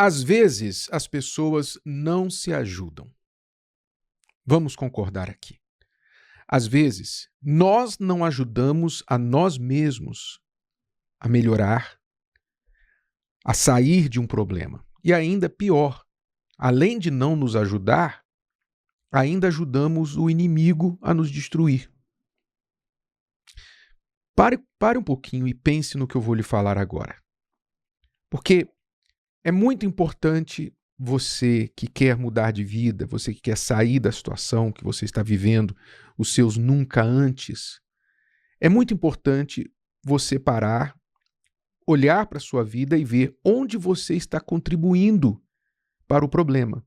Às vezes, as pessoas não se ajudam. Vamos concordar aqui. Às vezes, nós não ajudamos a nós mesmos a melhorar, a sair de um problema. E ainda pior, além de não nos ajudar, ainda ajudamos o inimigo a nos destruir. Pare um pouquinho e pense no que eu vou lhe falar agora. Porque é muito importante você que quer mudar de vida, você que quer sair da situação que você está vivendo, os seus nunca antes. É muito importante você parar, olhar para a sua vida e ver onde você está contribuindo para o problema.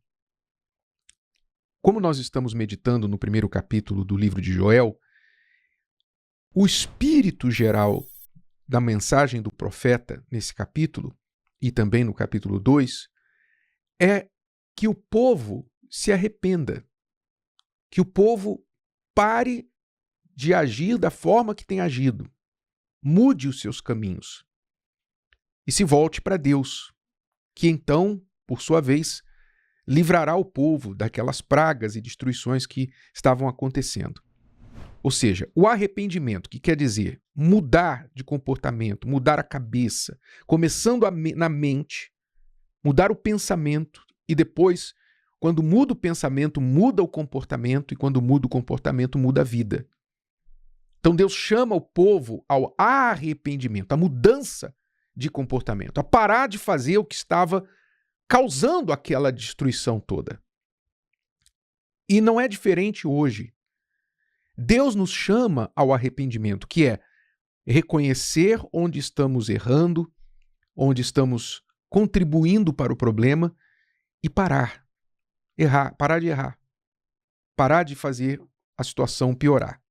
Como nós estamos meditando no primeiro capítulo do livro de Joel, o espírito geral da mensagem do profeta nesse capítulo, e também no capítulo 2, é que o povo se arrependa, que o povo pare de agir da forma que tem agido, mude os seus caminhos e se volte para Deus, que então, por sua vez, livrará o povo daquelas pragas e destruições que estavam acontecendo. Ou seja, o arrependimento, que quer dizer mudar de comportamento, mudar a cabeça, começando na mente, mudar o pensamento e depois, quando muda o pensamento, muda o comportamento e quando muda o comportamento, muda a vida. Então Deus chama o povo ao arrependimento, à mudança de comportamento, a parar de fazer o que estava causando aquela destruição toda. E não é diferente hoje. Deus nos chama ao arrependimento, que é reconhecer onde estamos errando, onde estamos contribuindo para o problema e parar de errar, parar de fazer a situação piorar.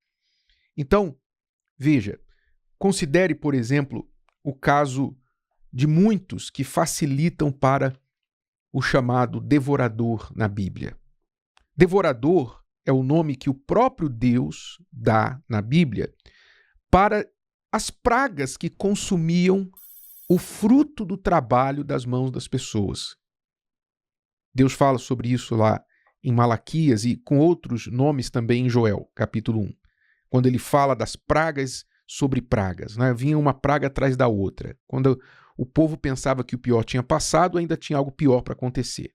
Então, veja, considere, por exemplo, o caso de muitos que facilitam para o chamado devorador na Bíblia. Devorador é o nome que o próprio Deus dá na Bíblia para as pragas que consumiam o fruto do trabalho das mãos das pessoas. Deus fala sobre isso lá em Malaquias e com outros nomes também em Joel, capítulo 1, quando ele fala das pragas sobre pragas, né? Vinha uma praga atrás da outra. Quando o povo pensava que o pior tinha passado, ainda tinha algo pior para acontecer.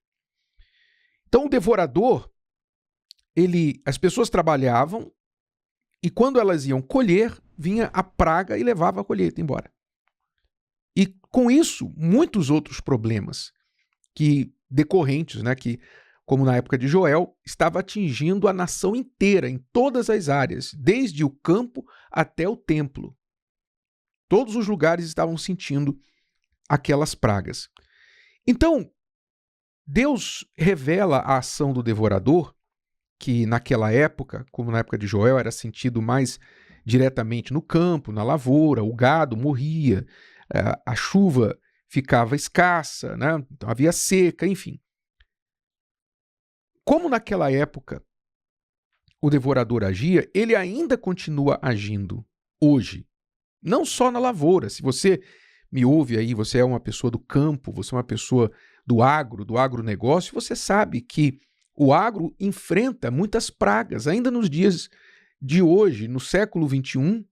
Então o devorador, as pessoas trabalhavam e quando elas iam colher, vinha a praga e levava a colheita embora. E com isso, muitos outros problemas decorrentes, né, que, como na época de Joel, estava atingindo a nação inteira, em todas as áreas, desde o campo até o templo. Todos os lugares estavam sentindo aquelas pragas. Então, Deus revela a ação do devorador, que naquela época, como na época de Joel, era sentido mais diretamente no campo, na lavoura, o gado morria, a chuva ficava escassa, né? Então havia seca, enfim. Como naquela época o devorador agia, ele ainda continua agindo hoje. Não só na lavoura. Se você me ouve aí, você é uma pessoa do campo, você é uma pessoa do agronegócio, você sabe que o agro enfrenta muitas pragas. Ainda nos dias de hoje, no século XXI,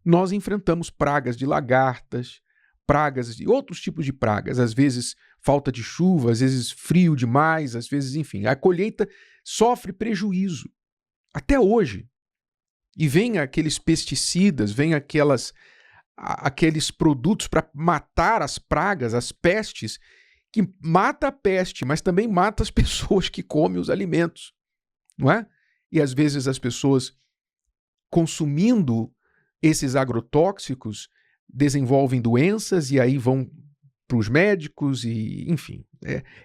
nós enfrentamos pragas de lagartas, pragas de outros tipos de pragas. Às vezes falta de chuva, às vezes frio demais, às vezes, enfim. A colheita sofre prejuízo. Até hoje. E vem aqueles pesticidas, vem aqueles produtos para matar as pragas, as pestes, que mata a peste, mas também mata as pessoas que comem os alimentos, não é? E às vezes as pessoas, consumindo esses agrotóxicos, desenvolvem doenças e aí vão para os médicos e, enfim,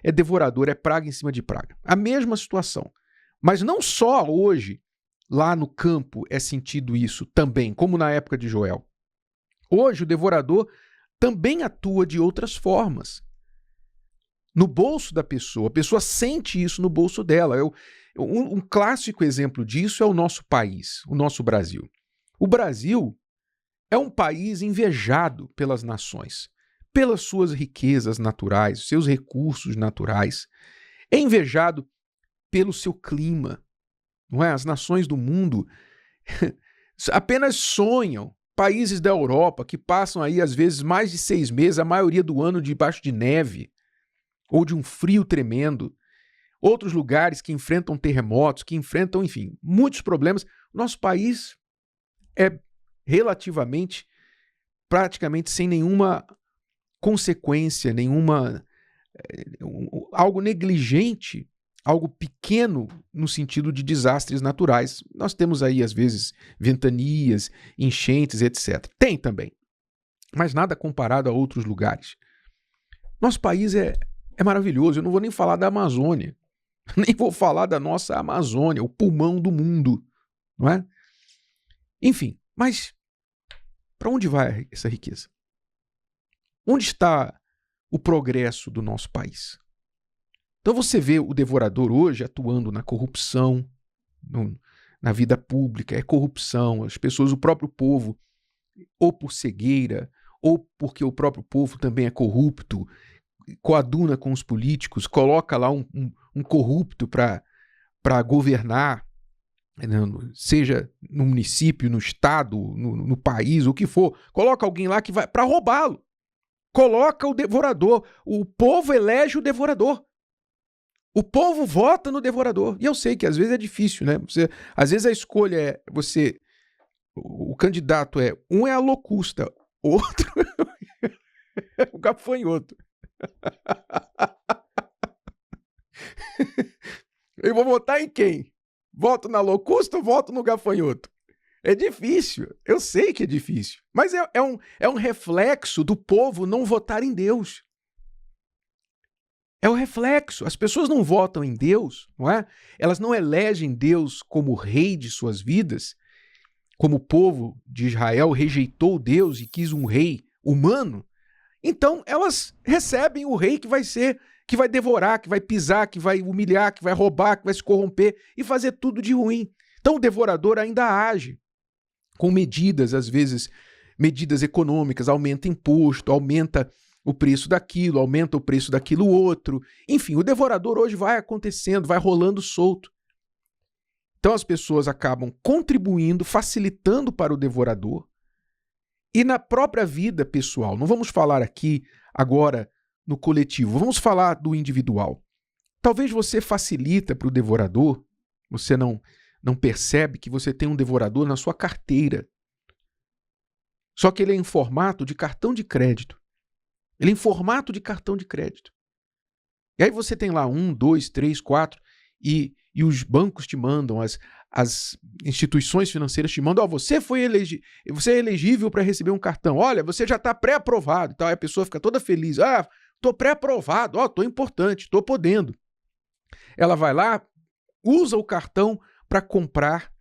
é devorador, é praga em cima de praga. A mesma situação. Mas não só hoje, lá no campo, é sentido isso também, como na época de Joel. Hoje o devorador também atua de outras formas. No bolso da pessoa, a pessoa sente isso no bolso dela. Um clássico exemplo disso é o nosso país, o nosso Brasil. O Brasil é um país invejado pelas nações, pelas suas riquezas naturais, seus recursos naturais. É invejado pelo seu clima, não é? As nações do mundo apenas sonham. Países da Europa que passam aí, às vezes, mais de 6 meses, a maioria do ano, debaixo de neve ou de um frio tremendo. Outros lugares que enfrentam terremotos, que enfrentam, enfim, muitos problemas. Nosso país é relativamente, praticamente sem nenhuma consequência, algo negligente, algo pequeno no sentido de desastres naturais. Nós temos aí, às vezes, ventanias, enchentes, etc. Tem também, mas nada comparado a outros lugares. Nosso país é maravilhoso. Eu não vou nem falar da Amazônia, nem vou falar da nossa Amazônia, o pulmão do mundo, não é? Enfim, mas para onde vai essa riqueza? Onde está o progresso do nosso país? Então você vê o devorador hoje atuando na corrupção, na vida pública, é corrupção, as pessoas, o próprio povo, ou por cegueira, ou porque o próprio povo também é corrupto, coaduna com os políticos, coloca lá um corrupto para governar, seja no município, no estado, no país, o que for, coloca alguém lá que vai para roubá-lo. Coloca o devorador. O povo elege o devorador. O povo vota no devorador. E eu sei que às vezes é difícil, né? Às vezes a escolha é você. O candidato um é a locusta, outro é o gafanhoto. Eu vou votar em quem? Voto na locusta ou voto no gafanhoto? É difícil, eu sei que é difícil, mas é um reflexo do povo não votar em Deus. É o reflexo. As pessoas não votam em Deus, não é? Elas não elegem Deus como rei de suas vidas, como o povo de Israel rejeitou Deus e quis um rei humano. Então elas recebem o rei que vai devorar, que vai pisar, que vai humilhar, que vai roubar, que vai se corromper e fazer tudo de ruim. Então o devorador ainda age com medidas, às vezes, medidas econômicas, aumenta imposto, aumenta o preço daquilo, aumenta o preço daquilo outro. Enfim, o devorador hoje vai acontecendo, vai rolando solto. Então as pessoas acabam contribuindo, facilitando para o devorador. E na própria vida pessoal, não vamos falar aqui agora no coletivo, vamos falar do individual. Talvez você facilita para o devorador, você não percebe que você tem um devorador na sua carteira. Só que ele é em formato de cartão de crédito. Ele é em formato de cartão de crédito. E aí você tem lá 1, 2, 3, 4 e os bancos te mandam, as instituições financeiras te mandam, você é elegível para receber um cartão, olha, você já está pré-aprovado. Então, aí a pessoa fica toda feliz, estou pré-aprovado, estou importante, estou podendo. Ela vai lá, usa o cartão para comprar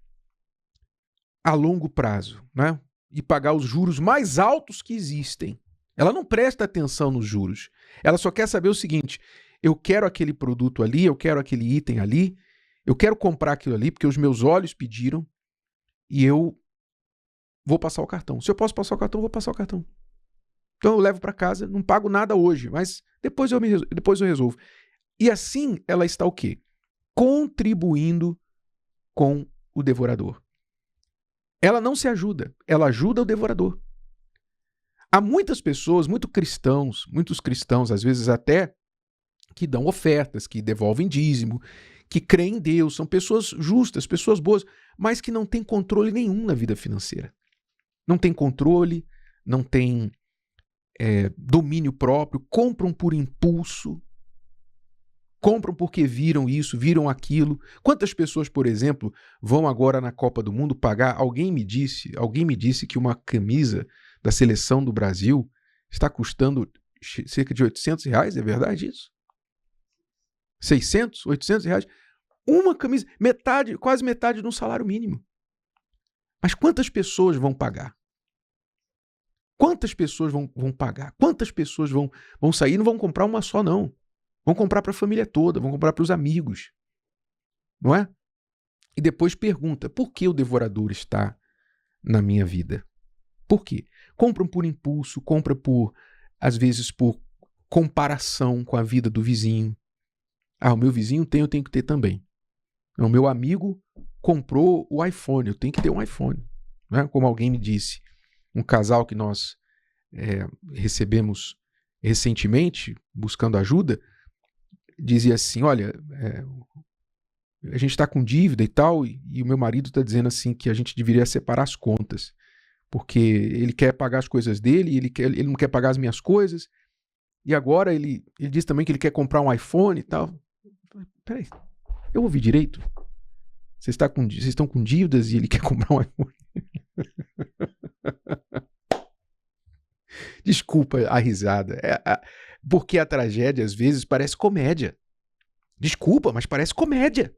a longo prazo, né? E pagar os juros mais altos que existem. Ela não presta atenção nos juros. Ela só quer saber o seguinte, eu quero aquele produto ali, eu quero aquele item ali, eu quero comprar aquilo ali porque os meus olhos pediram e eu vou passar o cartão. Se eu posso passar o cartão, eu vou passar o cartão. Então eu levo para casa, não pago nada hoje, mas depois eu resolvo. E assim ela está o quê? Contribuindo com o devorador. Ela não se ajuda, ela ajuda o devorador. Há muitas pessoas, muitos cristãos, às vezes até, que dão ofertas, que devolvem dízimo, que creem em Deus, são pessoas justas, pessoas boas, mas que não têm controle nenhum na vida financeira. Não tem controle, não tem domínio próprio, compram por impulso, compram porque viram isso, viram aquilo. Quantas pessoas, por exemplo, vão agora na Copa do Mundo pagar? Alguém me disse que uma camisa da seleção do Brasil está custando cerca de R$800, é verdade isso? 600, R$800? Uma camisa, quase metade de um salário mínimo. Mas quantas pessoas vão pagar? Quantas pessoas vão pagar? Quantas pessoas vão sair? Não vão comprar uma só, não. Vão comprar para a família toda, vão comprar para os amigos. Não é? E depois pergunta, por que o devorador está na minha vida? Por quê? Compram por impulso, compram por às vezes por comparação com a vida do vizinho. Ah, o meu vizinho tem, eu tenho que ter também. O meu amigo comprou o iPhone, eu tenho que ter um iPhone. Né? Como alguém me disse, um casal que nós recebemos recentemente, buscando ajuda, dizia assim, olha, a gente está com dívida e tal, e o meu marido está dizendo assim que a gente deveria separar as contas, porque ele quer pagar as coisas dele, ele não quer pagar as minhas coisas, e agora ele diz também que ele quer comprar um iPhone e tal. Peraí, eu ouvi direito? Vocês estão com dívidas e ele quer comprar um iPhone? Desculpa a risada. Porque a tragédia, às vezes, parece comédia. Desculpa, mas parece comédia.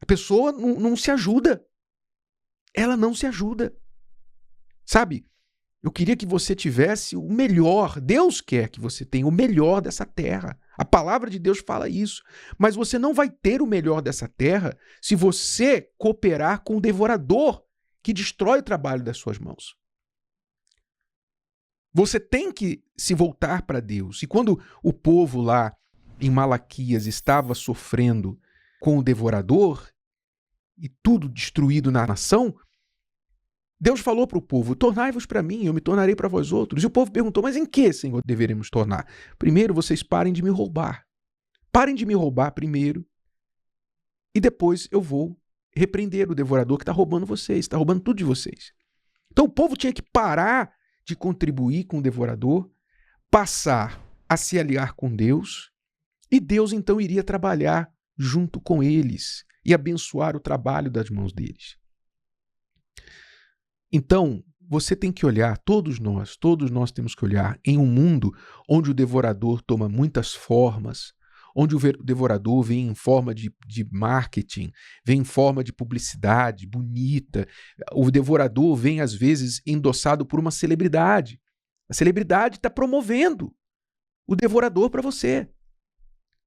A pessoa não se ajuda. Ela não se ajuda. Sabe? Eu queria que você tivesse o melhor. Deus quer que você tenha o melhor dessa terra. A palavra de Deus fala isso. Mas você não vai ter o melhor dessa terra se você cooperar com o devorador que destrói o trabalho das suas mãos. Você tem que se voltar para Deus. E quando o povo lá em Malaquias estava sofrendo com o devorador e tudo destruído na nação, Deus falou para o povo, tornai-vos para mim, eu me tornarei para vós outros. E o povo perguntou, mas em que, Senhor, deveremos tornar? Primeiro, vocês parem de me roubar. Parem de me roubar primeiro e depois eu vou repreender o devorador que está roubando vocês, está roubando tudo de vocês. Então o povo tinha que parar de contribuir com o devorador, passar a se aliar com Deus, e Deus então iria trabalhar junto com eles e abençoar o trabalho das mãos deles. Então, você tem que olhar, todos nós temos que olhar em um mundo onde o devorador toma muitas formas, onde o devorador vem em forma de marketing, vem em forma de publicidade bonita. O devorador vem, às vezes, endossado por uma celebridade. A celebridade está promovendo o devorador para você.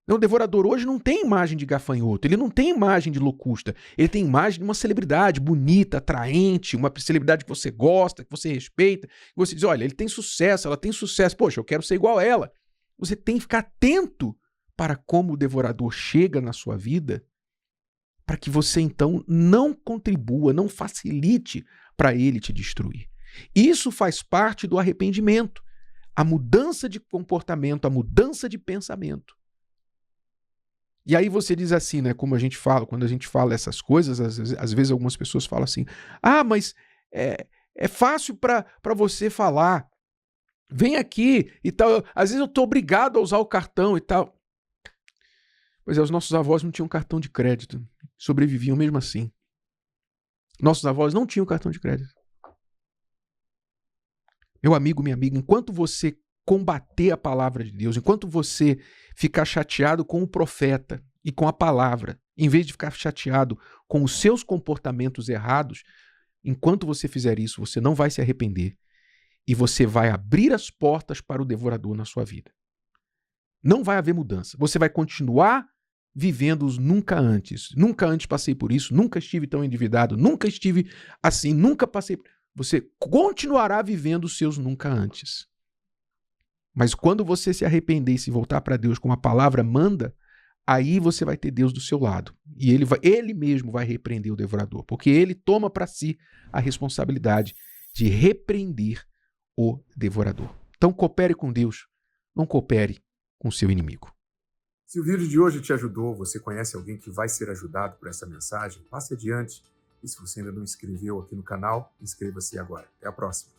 O devorador hoje não tem imagem de gafanhoto, ele não tem imagem de locusta, ele tem imagem de uma celebridade bonita, atraente, uma celebridade que você gosta, que você respeita, que você diz, olha, ele tem sucesso, ela tem sucesso, poxa, eu quero ser igual a ela. Você tem que ficar atento para como o devorador chega na sua vida, para que você então não contribua, não facilite para ele te destruir. Isso faz parte do arrependimento, a mudança de comportamento, a mudança de pensamento. E aí você diz assim, né, como a gente fala, quando a gente fala essas coisas, às vezes algumas pessoas falam assim, mas é fácil para você falar, vem aqui e tal, às vezes eu estou obrigado a usar o cartão e tal. Pois é, os nossos avós não tinham cartão de crédito, sobreviviam mesmo assim. Nossos avós não tinham cartão de crédito. Meu amigo, minha amiga, enquanto você combater a palavra de Deus, enquanto você ficar chateado com o profeta e com a palavra, em vez de ficar chateado com os seus comportamentos errados, enquanto você fizer isso, você não vai se arrepender e você vai abrir as portas para o devorador na sua vida. Não vai haver mudança. Você vai continuar vivendo os nunca antes. Nunca antes passei por isso, nunca estive tão endividado, nunca estive assim, nunca passei... Você continuará vivendo os seus nunca antes. Mas quando você se arrepender e se voltar para Deus como a palavra manda, aí você vai ter Deus do seu lado. E ele mesmo vai repreender o devorador, porque ele toma para si a responsabilidade de repreender o devorador. Então coopere com Deus, não coopere com o seu inimigo. Se o vídeo de hoje te ajudou, você conhece alguém que vai ser ajudado por essa mensagem, passe adiante. E se você ainda não inscreveu aqui no canal, inscreva-se agora. Até a próxima.